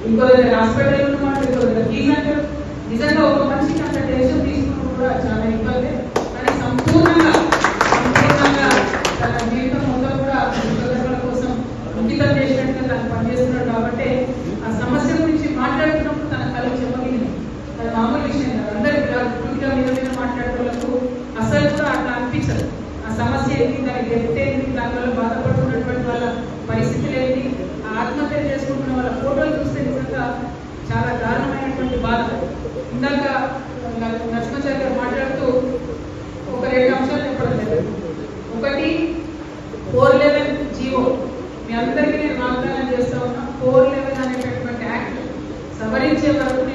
ఇంకో దగ్గర హాస్పిటల్ ఉన్నమాట, ఇంకో దగ్గర ఫీజు అంటారు. నిజంగా ఒక మనిషికి అంత టెన్షన్ తీసుకున్నప్పుడు కూడా చాలా ఇబ్బంది. కానీ సంపూర్ణంగా తన జీవితం మొత్తం కూడా ఉద్యోగుల కోసం అంకితం చేసినట్టుగా తను పనిచేస్తున్నాడు. కాబట్టి ఆ సమస్య గురించి మాట్లాడుతున్నప్పుడు తన కళ్ళు చెమ్మగిలింది. అది మామూలు విషయం కాదు. అందరికి పూర్తిగా మీద మాట్లాడేటోళ్లకు అసలు కూడా అట్లా అనిపించదు. ఆ సమస్య ఏంటి, దానికి చెప్తే దానివల్ల బాధపడుతున్నటువంటి వాళ్ళ పరిస్థితులు ఏంటి, ఆత్మహత్య చేసుకుంటున్న వాళ్ళ ఫోటోలు చూస్తే నిజంగా చాలా దారుణమైనటువంటి బాధ. ఇందాక నరసింహాచారి గారు మాట్లాడుతూ ఒక 2 అంశాలు చెప్పడం జరిగింది. ఒకటి 411 జీవో, మీ అందరికీ నేను వాగ్దానం చేస్తా ఉన్నా, 411 అనేటటువంటి యాక్ట్ సవరించే వరకు